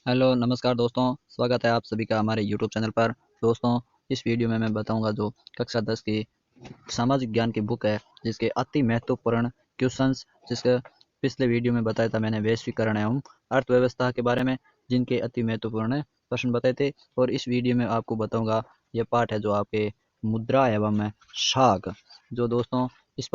Hello नमस्कार दोस्तों, स्वागत है आप सभी का हमारे यूट्यूब चैनल पर। दोस्तों, इस वीडियो में मैं बताऊंगा जो कक्षा 10 की सामाजिक ज्ञान की बुक है, जिसके अति महत्वपूर्ण क्वेश्चंस, जिसके पिछले वीडियो में बताया था मैंने वैश्वीकरण एवं अर्थव्यवस्था के बारे में, जिनके अति महत्वपूर्ण प्रश्न बताए थे। और इस वीडियो में आपको बताऊंगा यह पाठ है जो आपके मुद्रा एवं साख। जो दोस्तों इस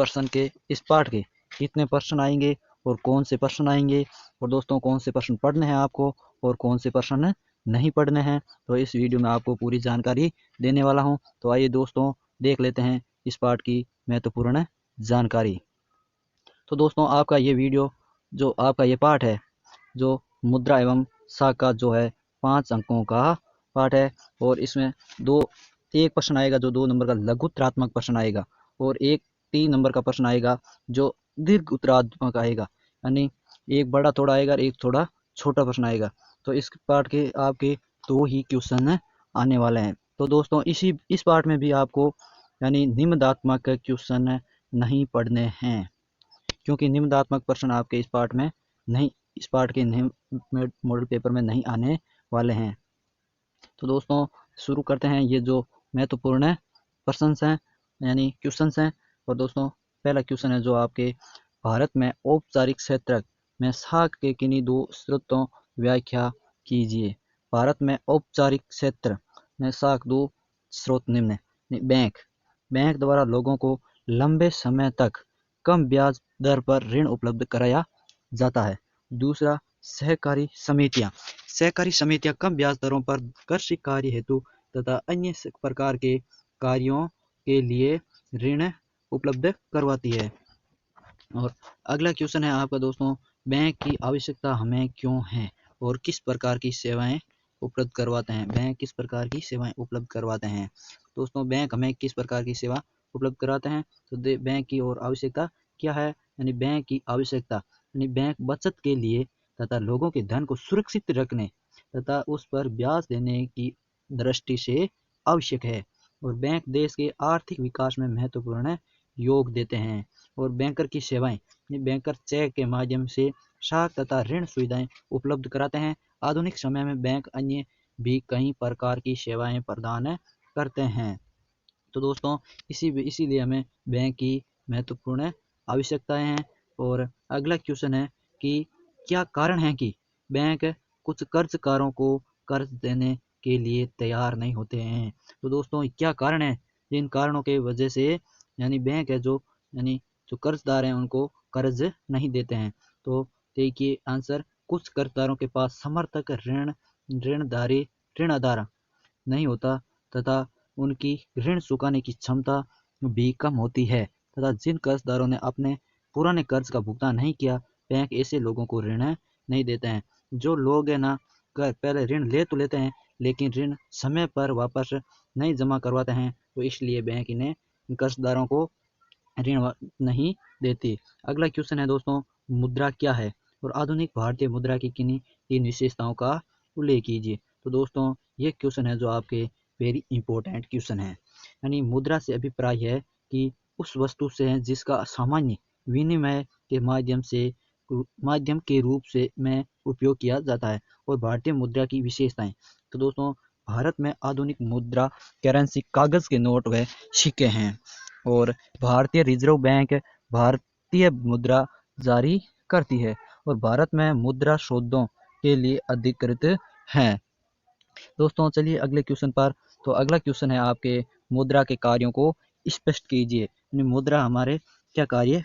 पाठ के कितने प्रश्न आएंगे और कौन से प्रश्न आएंगे, और दोस्तों कौन से प्रश्न पढ़ने हैं आपको और कौन से प्रश्न नहीं पढ़ने हैं, तो इस वीडियो में आपको पूरी जानकारी देने वाला हूं। तो आइए दोस्तों, देख लेते हैं इस पाठ की महत्वपूर्ण जानकारी। तो दोस्तों, आपका ये पाठ है जो मुद्रा एवं साख का जो है 5 अंकों का पाठ है। और इसमें दो एक प्रश्न आएगा जो 2 नंबर का लघु उत्तरात्मक प्रश्न आएगा, और एक 3 नंबर का प्रश्न आएगा जो दीर्घ उत्तरात्मक आएगा। यानी एक बड़ा थोड़ा आएगा और एक थोड़ा छोटा प्रश्न आएगा। तो इस पाठ के आपके 2 ही क्वेश्चन आने वाले हैं। तो दोस्तों, इस पाठ में भी आपको यानी निम्नात्मक क्वेश्चन नहीं पढ़ने हैं, क्योंकि निम्नात्मक प्रश्न आपके इस पाठ के मॉडल पेपर में नहीं आने वाले हैं। तो दोस्तों, शुरू करते हैं। ये जो महत्वपूर्ण प्रश्न हैं यानी क्वेश्चन हैं। और दोस्तों, पहला क्वेश्चन है जो आपके भारत में औपचारिक क्षेत्र में साख के किन्हीं 2 स्रोतों व्याख्या कीजिए। भारत में औपचारिक क्षेत्र में साख 2 स्रोत निम्न है। बैंक द्वारा लोगों को लंबे समय तक कम ब्याज दर पर ऋण उपलब्ध कराया जाता है। दूसरा, सहकारी समितियां कम ब्याज दरों पर कृषि कार्य हेतु तथा अन्य प्रकार के कार्यों के लिए ऋण उपलब्ध करवाती है। और अगला क्वेश्चन है आपका दोस्तों, बैंक की आवश्यकता हमें क्यों है और किस प्रकार की सेवाएं उपलब्ध करवाते हैं। बैंक किस प्रकार की सेवाएं उपलब्ध करवाते हैं। दोस्तों, बैंक हमें किस प्रकार की सेवा उपलब्ध कराते हैं। तो बैंक की और आवश्यकता क्या है। यानी बैंक की आवश्यकता यानी बैंक बचत के लिए तथा लोगों के धन को सुरक्षित रखने तथा उस पर ब्याज देने की दृष्टि से आवश्यक है। और बैंक देश के आर्थिक विकास में महत्वपूर्ण योग देते हैं। और बैंकर की सेवाएं, बैंकर चेक के माध्यम से साख तथा ऋण सुविधाएं उपलब्ध कराते हैं। आधुनिक समय में बैंक अन्य भी कई प्रकार की सेवाएं प्रदान करते हैं। तो दोस्तों, इसीलिए हमें बैंक की महत्वपूर्ण आवश्यकताएं हैं। और अगला क्वेश्चन है कि क्या कारण है कि बैंक कुछ कर्जकारों को कर्ज देने के लिए तैयार नहीं होते हैं। तो दोस्तों, क्या कारण है जिन कारणों के वजह से यानी बैंक है जो कर्जदार हैं उनको कर्ज नहीं देते हैं। तो देखिए आंसर, कुछ कर्जदारों के पास समर्थक ऋण आधार नहीं होता तथा उनकी ऋण चुकाने की क्षमता भी कम होती है, तथा जिन कर्जदारों ने अपने पुराने कर्ज का भुगतान नहीं किया, बैंक ऐसे लोगों को ऋण नहीं देते हैं। जो लोग है ना पहले ऋण ले तो लेते हैं लेकिन ऋण समय पर वापस नहीं जमा करवाते हैं, तो इसलिए बैंक इन्हें कर्जदारों को ऋण नहीं देती। अगला क्वेश्चन है दोस्तों, मुद्रा क्या है और आधुनिक भारतीय मुद्रा की किन्हीं 3 विशेषताओं का उल्लेख कीजिए। तो दोस्तों, ये क्वेश्चन है जो आपके वेरी इंपॉर्टेंट क्वेश्चन है। यानी मुद्रा से अभिप्राय है कि उस वस्तु से है जिसका सामान्य विनिमय के माध्यम के रूप से में उपयोग किया जाता है। और भारतीय मुद्रा की विशेषताएं, तो दोस्तों, भारत में आधुनिक मुद्रा करेंसी कागज के नोट व सिक्के हैं। और भारतीय रिजर्व बैंक भारतीय मुद्रा जारी करती है और भारत में मुद्रा स्रोतों के लिए अधिकृत हैं। दोस्तों, चलिए अगले क्वेश्चन पर। तो अगला क्वेश्चन है आपके, मुद्रा के कार्यों को स्पष्ट कीजिए। मुद्रा हमारे क्या कार्य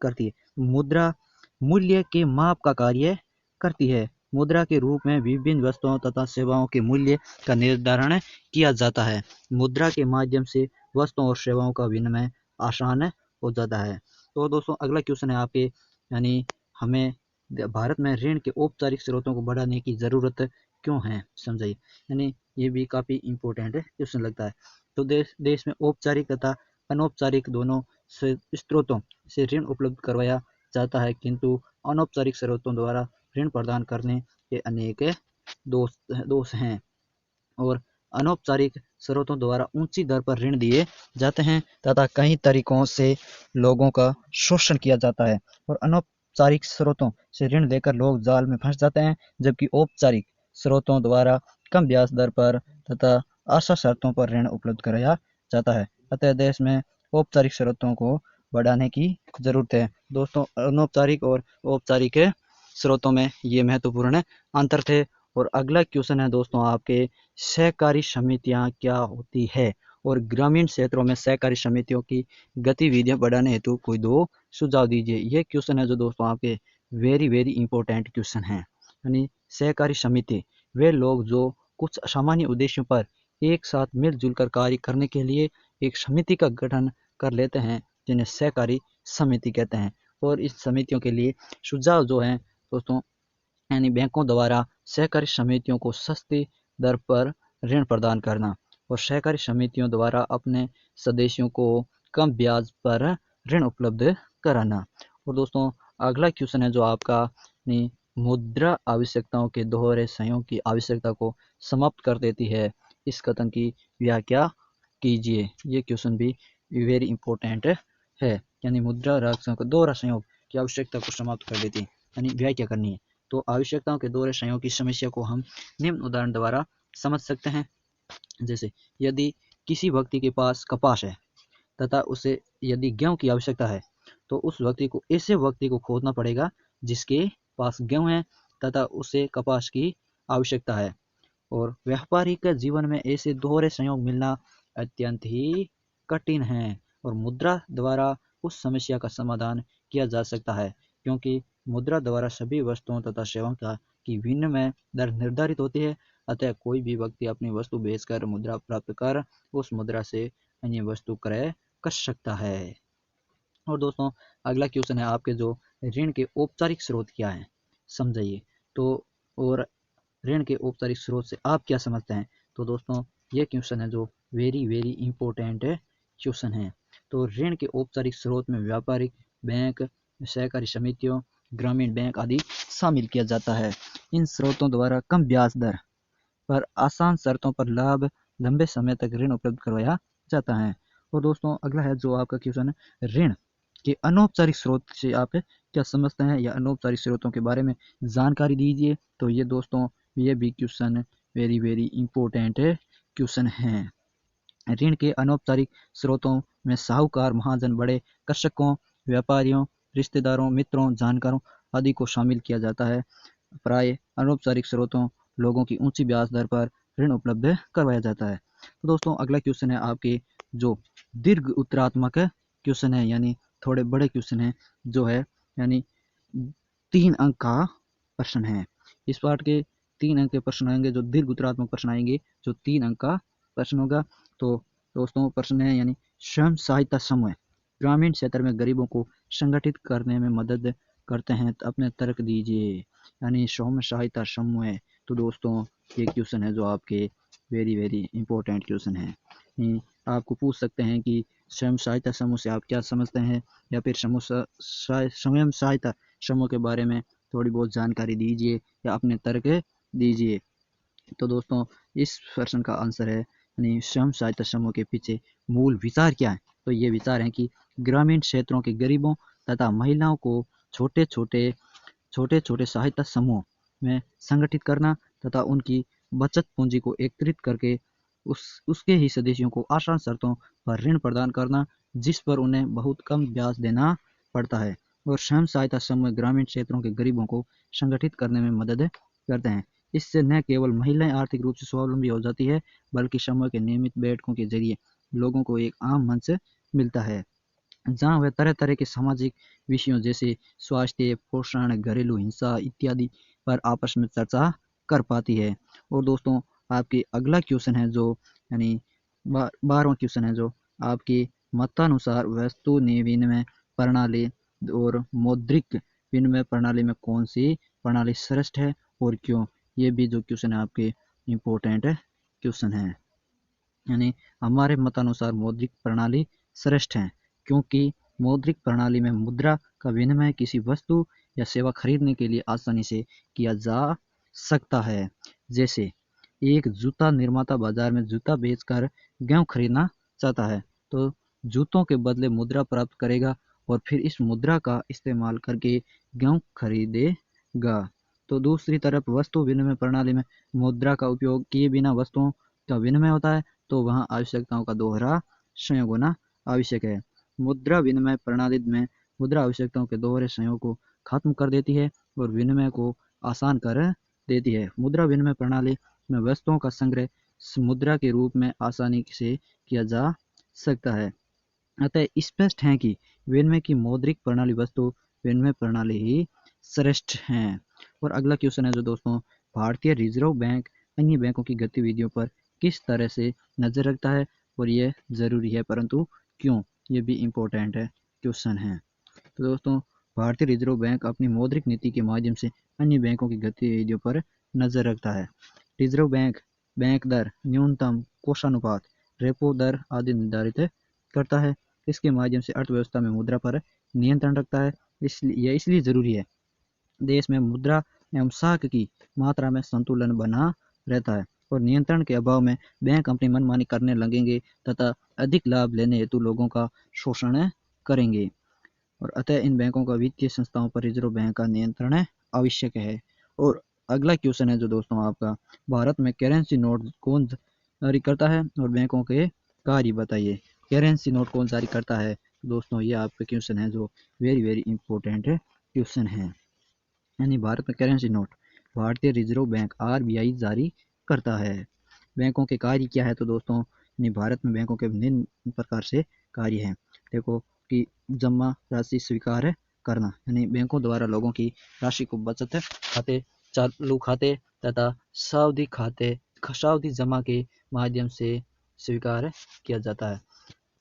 करती है। मुद्रा मूल्य के माप का कार्य करती है। मुद्रा के रूप में विभिन्न वस्तुओं तथा सेवाओं के मूल्य का निर्धारण किया जाता है। मुद्रा के माध्यम से वस्तुओं और सेवाओं का विनिमय आसान हो जाता है। तो दोस्तों, अगला क्वेश्चन है आपके, यानी हमें भारत में ऋण के औपचारिक स्रोतों को बढ़ाने की जरूरत क्यों है, समझाइए। यानी ये भी काफी इम्पोर्टेंट क्वेश्चन लगता है। तो देश में औपचारिक तथा अनौपचारिक दोनों स्रोतों से ऋण उपलब्ध करवाया जाता है, किंतु अनौपचारिक स्रोतों द्वारा ऋण प्रदान करने के अनेक दोष हैं। और अनौपचारिक स्रोतों द्वारा ऊंची दर पर ऋण दिए जाते हैं तथा कई तरीकों से लोगों का शोषण किया जाता है। और अनौपचारिक स्रोतों से ऋण लेकर लोग जाल में फंस जाते हैं, जबकि औपचारिक स्रोतों द्वारा कम ब्याज दर पर तथा आशा शर्तों पर ऋण उपलब्ध कराया जाता है। अतः देश में औपचारिक स्रोतों को बढ़ाने की जरूरत है। दोस्तों, अनौपचारिक और औपचारिक स्रोतों में ये महत्वपूर्ण अंतर थे। और अगला क्वेश्चन है दोस्तों आपके, सहकारी समितियां क्या होती है और ग्रामीण क्षेत्रों में सहकारी समितियों की गतिविधियां बढ़ाने हेतु कोई दो सुझाव दीजिए। ये क्वेश्चन है जो दोस्तों आपके वेरी वेरी इंपॉर्टेंट क्वेश्चन है। यानी सहकारी समिति वे लोग जो कुछ सामान्य उद्देश्यों पर एक साथ मिलजुल कर कार्य करने के लिए एक समिति का गठन कर लेते हैं, जिन्हें सहकारी समिति कहते हैं। और इस समितियों के लिए सुझाव जो है दोस्तों, यानी बैंकों द्वारा सहकारी समितियों को सस्ती दर पर ऋण प्रदान करना और सहकारी समितियों द्वारा अपने सदस्यों को कम ब्याज पर ऋण उपलब्ध कराना। और दोस्तों, अगला क्वेश्चन है जो आपका, मुद्रा आवश्यकताओं के दोहरे संयोग की आवश्यकता को समाप्त कर देती है, इस कथन की व्याख्या कीजिए। ये क्वेश्चन भी वेरी इंपॉर्टेंट है। यानी मुद्रा आवश्यकताओं का दोहरा संयोग की आवश्यकता को समाप्त कर देती है, यानी व्याख्या करनी है। तो आवश्यकताओं के दोहरे संयोग की समस्या को हम निम्न उदाहरण द्वारा समझ सकते हैं। जैसे यदि किसी व्यक्ति के पास कपास है तथा उसे यदि गेहूं की आवश्यकता है, तो उस व्यक्ति को ऐसे व्यक्ति को खोजना पड़ेगा जिसके पास गेहूं है तथा उसे कपास की आवश्यकता है। और व्यापारिक जीवन में ऐसे दोहरे संयोग मिलना अत्यंत ही कठिन है और मुद्रा द्वारा उस समस्या का समाधान किया जा सकता है, क्योंकि मुद्रा द्वारा सभी वस्तुओं तथा सेवाओं की विनिमय दर निर्धारित होती है। अतः कोई भी व्यक्ति अपनी वस्तु बेचकर मुद्रा प्राप्त कर उस मुद्रा से अन्य वस्तु क्रय कर सकता है। और दोस्तों, अगला क्वेश्चन है आपके जो ऋण के औपचारिक स्रोत क्या है, समझाइए। तो और ऋण के औपचारिक स्रोत से आप क्या समझते हैं? तो दोस्तों, ये क्वेश्चन है जो वेरी वेरी इंपॉर्टेंट क्वेश्चन है। तो ऋण के औपचारिक स्रोत में व्यापारिक बैंक, सहकारी समितियों, ग्रामीण बैंक आदि शामिल किया जाता है। इन स्रोतों द्वारा कम ब्याज दर पर आसान शर्तों पर लाभ लंबे समय तक ऋण उपलब्ध करवाया जाता है। और दोस्तों, अगला है जो आपका क्वेश्चन है, ऋण के अनौपचारिक स्रोत से आप क्या समझते हैं या अनौपचारिक स्रोतों के बारे में जानकारी दीजिए। तो ये दोस्तों, ये भी question very very important question है। ऋण के अनौपचारिक स्रोतों में साहूकार, महाजन, बड़े कृषकों, व्यापारियों, रिश्तेदारों, मित्रों, जानकारों आदि को शामिल किया जाता है। प्राय अनौपचारिक स्रोतों लोगों की ऊंची ब्याज दर पर ऋण उपलब्ध करवाया जाता है। तो दोस्तों, अगला क्वेश्चन है आपके जो दीर्घ उत्तरात्मक क्वेश्चन है, यानी थोड़े बड़े क्वेश्चन है, जो है यानी 3 अंक का प्रश्न है। इस पार्ट के 3 अंक के प्रश्न आएंगे, जो दीर्घ उत्तरात्मक प्रश्न आएंगे, जो 3 अंक का प्रश्न होगा। तो दोस्तों, प्रश्न है यानी स्वयं सहायता समूह ग्रामीण क्षेत्र में गरीबों को संगठित करने में मदद करते हैं, तो अपने तर्क दीजिए। यानी स्वयं सहायता समूह है। तो दोस्तों, ये क्वेश्चन है जो आपके वेरी वेरी इंपॉर्टेंट क्वेश्चन है। आपको पूछ सकते हैं कि स्वयं सहायता समूह से आप क्या समझते हैं, या फिर स्वयं सहायता समूह के बारे में थोड़ी बहुत जानकारी दीजिए या अपने तर्क दीजिए। तो दोस्तों, इस प्रश्न का आंसर है, यानी स्वयं सहायता समूह के पीछे मूल विचार क्या है। तो ये विचार है कि ग्रामीण क्षेत्रों के गरीबों तथा महिलाओं को छोटे छोटे सहायता समूह में संगठित करना तथा उनकी बचत पूंजी को एकत्रित करके उसके ही सदस्यों को आसान शर्तों पर ऋण प्रदान करना, जिस पर उन्हें बहुत कम ब्याज देना पड़ता है। और स्वयं सहायता समूह ग्रामीण क्षेत्रों के गरीबों को संगठित करने में मदद करते हैं। इससे न केवल महिलाएं आर्थिक रूप से स्वावलंबी हो जाती है, बल्कि समूह के नियमित बैठकों के जरिए लोगों को एक आम मंच मिलता है, जहाँ वे तरह तरह के सामाजिक विषयों जैसे स्वास्थ्य, पोषण, घरेलू हिंसा इत्यादि पर आपस में चर्चा कर पाती है। और दोस्तों, आपके अगला क्वेश्चन है जो यानी 12वां क्वेश्चन है, जो आपके मतानुसार वस्तु विनिमय प्रणाली और मौद्रिक विनिमय प्रणाली में कौन सी प्रणाली श्रेष्ठ है और क्यों। ये भी जो क्वेश्चन है आपके इम्पोर्टेंट क्वेश्चन है। यानी हमारे मतानुसार मौद्रिक प्रणाली श्रेष्ठ है, क्योंकि मौद्रिक प्रणाली में मुद्रा का विनिमय किसी वस्तु या सेवा खरीदने के लिए आसानी से किया जा सकता है। जैसे एक जूता निर्माता बाजार में जूता बेचकर गेहूं खरीदना चाहता है, तो जूतों के बदले मुद्रा प्राप्त करेगा और फिर इस मुद्रा का इस्तेमाल करके गेहूं खरीदेगा। तो दूसरी तरफ वस्तु विनिमय प्रणाली में मुद्रा का उपयोग किए बिना वस्तुओं का विनिमय होता है, तो वहाँ आवश्यकताओं का दोहरा संयोग होना आवश्यक है। मुद्रा विनिमय प्रणाली में मुद्रा आवश्यकताओं के दोहरे संयोग को खत्म कर देती है और विनिमय को आसान कर देती है। मुद्रा विनिमय प्रणाली में वस्तुओं का संग्रह मुद्रा के रूप में आसानी से किया जा सकता है। अतः स्पष्ट है कि विनिमय की मौद्रिक प्रणाली वस्तु विनिमय प्रणाली ही श्रेष्ठ है। और अगला क्वेश्चन है जो दोस्तों, भारतीय रिजर्व बैंक अन्य बैंकों की गतिविधियों पर किस तरह से नजर रखता है और ये जरूरी है परंतु क्यों, ये भी इम्पोर्टेंट है क्वेश्चन है। तो दोस्तों, भारतीय रिजर्व बैंक अपनी मौद्रिक नीति के माध्यम से अन्य बैंकों की गतिविधियों पर नजर रखता है। रिजर्व बैंक बैंक दर, न्यूनतम कोषानुपात, रेपो दर आदि निर्धारित करता है। इसके माध्यम से अर्थव्यवस्था में मुद्रा पर नियंत्रण रखता है। यह इसलिए जरूरी है। देश में मुद्रा एवं साख की मात्रा में संतुलन बना रहता है और नियंत्रण के अभाव में बैंक अपनी मनमानी करने लगेंगे तथा अधिक लाभ लेने हेतु लोगों का शोषण करेंगे। और अतः इन बैंकों का वित्तीय संस्थाओं पर रिजर्व बैंक का नियंत्रण आवश्यक है। और अगला क्वेश्चन है जो दोस्तों आपका, भारत में करेंसी नोट कौन जारी करता है और बैंकों के कार्य बताइए। करेंसी नोट कौन जारी करता है दोस्तों, ये आपका क्वेश्चन है जो वेरी वेरी इंपॉर्टेंट क्वेश्चन है। यानी भारत में करेंसी नोट भारतीय रिजर्व बैंक आरबीआई जारी करता है। बैंकों के कार्य क्या है तो दोस्तों, यानी भारत में बैंकों के निम्न प्रकार से कार्य हैं। देखो कि जमा राशि स्वीकार करना, यानी बैंकों द्वारा लोगों की राशि को बचत खाते, चालू खाते तथा सावधि जमा के माध्यम से स्वीकार किया जाता है।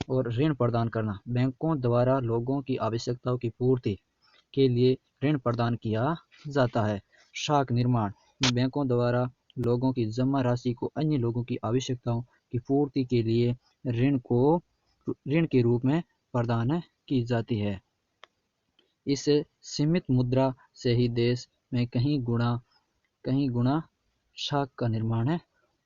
और ऋण प्रदान करना, बैंकों द्वारा लोगों की आवश्यकताओं की पूर्ति के लिए ऋण प्रदान किया जाता है। शाख निर्माण, बैंकों द्वारा लोगों की जमा राशि को अन्य लोगों की आवश्यकताओं की पूर्ति के लिए ऋण के रूप में प्रदान की जाती है। इस सीमित मुद्रा से ही देश में कहीं गुणा शाख का निर्माण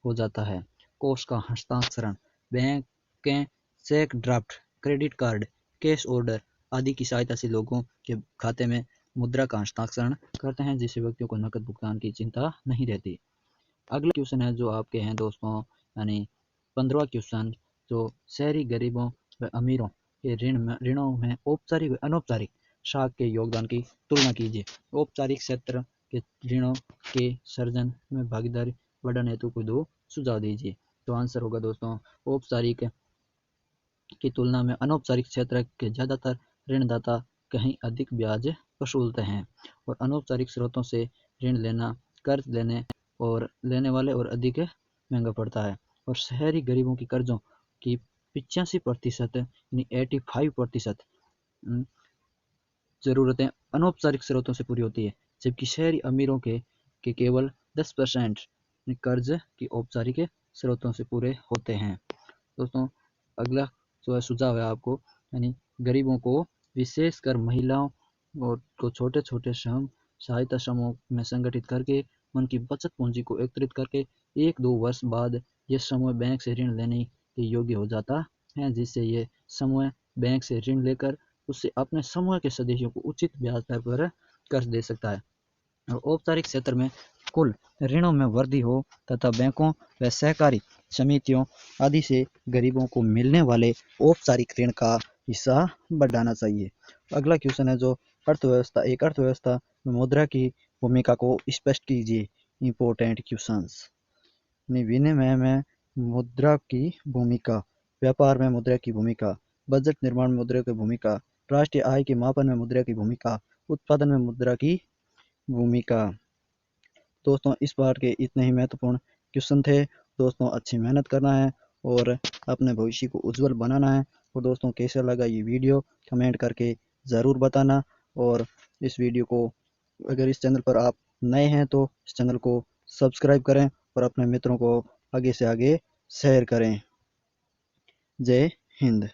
हो जाता है। कोष का हस्तांतरण, बैंकें cheque draft, credit card, cash order आदि की सहायता से लोगों के खाते में मुद्रा का हस्तांतरण करते हैं, जिससे व्यक्तियों को नकद भुगतान की चिंता नहीं रहती। अगला क्वेश्चन है जो आपके हैं दोस्तों, यानी 15वां क्वेश्चन, जो शहरी गरीबों व अमीरों के ऋणों में औपचारिक व अनौपचारिक शाख के योगदान की तुलना कीजिए। औपचारिक क्षेत्र के ऋणों के सृजन में भागीदारी बढ़ाने हेतु कोई दो सुझाव दीजिए। तो आंसर होगा दोस्तों, औपचारिक की तुलना में अनौपचारिक क्षेत्र के ज्यादातर ऋणदाता कहीं अधिक ब्याज वसूलते हैं और अनौपचारिक स्रोतों से ऋण लेना कर्ज लेने वाले और अधिक महंगा पड़ता है। और शहरी गरीबों की कर्जों की 85% यानी 85% जरूरतें अनौपचारिक स्रोतों से पूरी होती है, जबकि शहरी अमीरों के केवल 10% कर्ज की औपचारिक स्रोतों से पूरे होते हैं। दोस्तों, अगला जो सुझाव है आपको, यानी गरीबों को विशेषकर महिलाओं और को छोटे छोटे सहायता समूह में संगठित करके उनकी बचत पूंजी को एकत्रित करके 1-2 वर्ष बाद ये समूह बैंक से ऋण लेने के योग्य हो जाता है, जिससे ये समूह बैंक से ऋण लेकर उससे अपने समूह के सदस्यों को उचित ब्याज दर पर कर्ज दे सकता है और औपचारिक क्षेत्र में कुल ऋणों में वृद्धि हो तथा बैंकों व सहकारी समितियों आदि से गरीबों को मिलने वाले औपचारिक ऋण का हिस्सा बढ़ाना चाहिए। अगला क्वेश्चन है जो अर्थव्यवस्था में मुद्रा की भूमिका को स्पष्ट कीजिए। Important questions. विनिमय में मुद्रा की भूमिका, व्यापार में मुद्रा की भूमिका, बजट निर्माण में मुद्रा की भूमिका, राष्ट्रीय आय के मापन में मुद्रा की भूमिका, उत्पादन में मुद्रा की भूमिका। दोस्तों, इस बार के इतने ही महत्वपूर्ण क्वेश्चन थे। दोस्तों, अच्छी मेहनत करना है और अपने भविष्य को उज्जवल बनाना है। और दोस्तों, कैसा लगा ये वीडियो कमेंट करके ज़रूर बताना। और इस वीडियो को, अगर इस चैनल पर आप नए हैं तो इस चैनल को सब्सक्राइब करें और अपने मित्रों को आगे से आगे शेयर करें। जय हिंद।